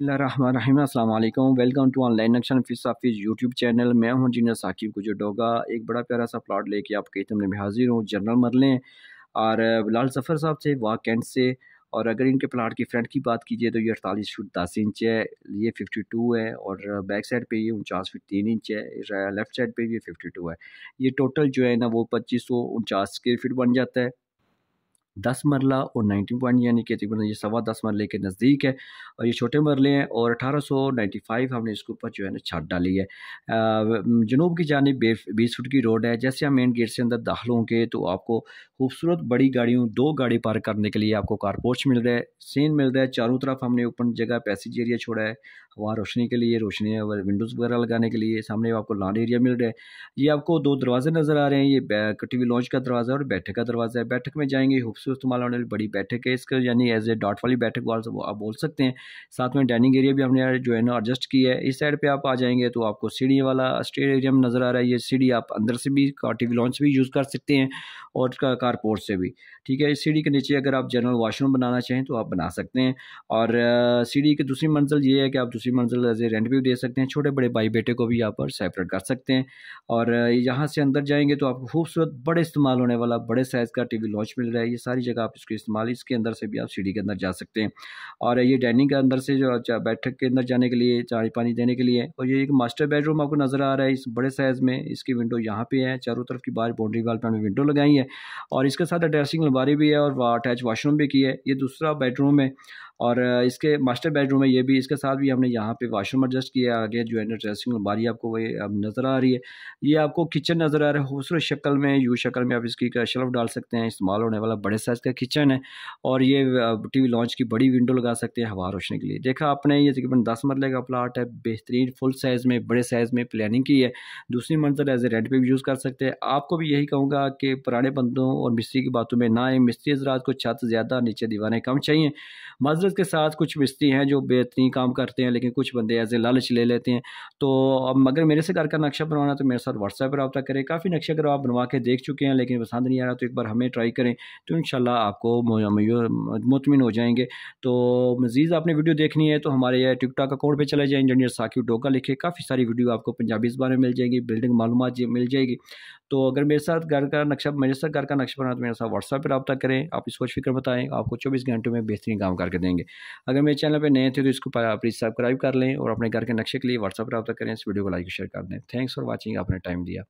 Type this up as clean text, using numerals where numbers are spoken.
बिस्मिल्लाहिर्रहमानिर्रहीम। अस्सलाम वालेकुम। वेलकम टू ऑनलाइन नक्शा नफीस हाफिज़ यूट्यूब चैनल। मैं हूं इंजीनियर साकिब गुजरडोगा। एक बड़ा प्यारा सा प्लॉट लेके आपके खिदमत में हाजिर हूं। जनरल मरले और बिलाल ज़फ़र साहब से वाह कैंट से। और अगर इनके प्लाट की फ्रंट की बात कीजिए तो ये 48 फुट 10 इंच है, ये 52 है। और बैक साइड पे ये 49 फुट 3 इंच है। लेफ्ट साइड पे ये 52 है। ये टोटल जो है ना वो 2549 स्क्वायर फीट बन जाता है। 10 मरला और 19 पॉइंट यानी कि तकरीबन ये सवा 10 मरले के नज़दीक है। और ये छोटे मरले हैं और 1895 हमने इसके ऊपर जो है ना छत डाली है। जनूब की जानिब 20 फुट की रोड है। जैसे हम मेन गेट से अंदर दाखिल होंगे तो आपको खूबसूरत बड़ी गाड़ियों 2 गाड़ी पार्क करने के लिए आपको कारपोर्च मिल रहा है, सीन मिल रहा है। चारों तरफ हमने ओपन जगह पैसेज एरिया छोड़ा है हवा रोशनी के लिए, रोशनी और विंडोज़ वगैरह लगाने के लिए। सामने आपको लॉन एरिया मिल रहा है। ये आपको 2 दरवाजे नज़र आ रहे हैं। ये टीवी लॉन्च का दरवाज़ा और बैठक का दरवाज़ा है। बैठक में जाएँगे खूबसूरत इस्तेमाल होने वाली बड़ी बैठक है इसका, यानी एज़ ए डॉट वाली बैठक वाल आप बोल सकते हैं। साथ में डाइनिंग एरिया भी हमने जो है ना एडजस्ट किया है। इस साइड पे आप आ जाएँगे तो आपको सीढ़ी वाला स्टेयर एरिया में नज़र आ रहा है। ये सीढ़ी आप अंदर से भी टीवी लॉन्च भी यूज़ कर सकते हैं और कारपोर्ट से भी। ठीक है, इस सीढ़ी के नीचे अगर आप जनरल वॉशरूम बनाना चाहें तो आप बना सकते हैं। और सीढ़ी की दूसरी मंजिल ये है कि आप दूसरी मंजिल एज़ ए रेंट भी दे सकते हैं। छोटे बड़े भाई बेटे को भी यहाँ पर सेपरेट कर सकते हैं। और यहाँ से अंदर जाएँगे तो आपको खूबसूरत बड़े इस्तेमाल होने वाला बड़े साइज़ का टीवी लॉन्च मिल रहा है। ये सारी जगह आप इसको इस्तेमाल, इसके अंदर से भी आप सीढ़ी के अंदर जा सकते हैं। और ये डाइनिंग के अंदर से जो बैठक के अंदर जाने के लिए चाय पानी देने के लिए। और ये एक मास्टर बेडरूम आपको नज़र आ रहा है इस बड़े साइज़ में। इसकी विंडो यहाँ पे है, चारों तरफ की बाहर बाउंड्री वाल पे हमने विंडो लगाई है। और इसके साथ ड्रेसिंग अलमारी भी है और अटैच वॉशरूम भी की है। ये दूसरा बेडरूम है। और इसके मास्टर बेडरूम है ये भी, इसके साथ भी हमने यहाँ पे वॉशरूम एडजस्ट किया है। आगे जो है ना ड्रेसिंग अलमारी आपको वही अब नज़र आ रही है। ये आपको किचन नज़र आ रहा है खूबसूरत शक्ल में, यू शक्ल में आप इसकी शेल्फ डाल सकते हैं। इस्तेमाल होने वाला बड़े साइज़ का किचन है। और ये टीवी लॉन्च की बड़ी विंडो लगा सकते हैं हवा रोशनी के लिए। देखा आपने, ये तकरीबन 10 मरले का प्लाट है, बेहतरीन फुल साइज़ में बड़े साइज़ में प्लानिंग की है। दूसरी मंजिल एज ए रेंट पे भी यूज़ कर सकते हैं। आपको भी यही कहूँगा कि पुराने बंदों और मिस्त्री की बातों में ना आए। मिस्त्री हज़रात को छत ज़्यादा, नीचे दीवारें कम चाहिए। माज़रत के साथ कुछ मिस्त्री हैं जो बेहतरीन काम करते हैं, लेकिन कुछ बंदे एज ए लालच ले लेते हैं। तो अब अगर मेरे से घर का नक्शा बनवाना है तो मेरे साथ व्हाट्सएप पर रब्ता करें। काफ़ी नक्शे अगर आप बनवा के देख चुके हैं लेकिन पसंद नहीं आ रहा तो एक बार हमें ट्राई करें, तो इंशाल्लाह आपको मुतमिन हो जाएँगे। तो मज़ीद आपने वीडियो देखनी है तो हमारे ये टिकटॉक अकाउंट पे चले जाएँ, इंजीनियर साकिब डोगा लिखे, काफ़ी सारी वीडियो आपको पंजाबी ज़बान में मिल जाएगी, बिल्डिंग मालूमात मिल जाएगी। तो अगर मेरे साथ घर का नक्शा बनाना तो मेरे साथ व्हाट्सएप पे रब्ता करें। आप इसको फ़िक्र बताएँ, आपको 24 घंटों में बेहतरीन काम करके देंगे। अगर मेरे चैनल पे नए थे तो इसको प्लीज़ सब्सक्राइब कर लें और अपने घर के नक्शे के लिए व्हाट्सएप पे रब्ता करें। इस वीडियो को लाइक और शेयर कर दें। थैंक्स फॉर वॉचिंग, आपने टाइम दिया।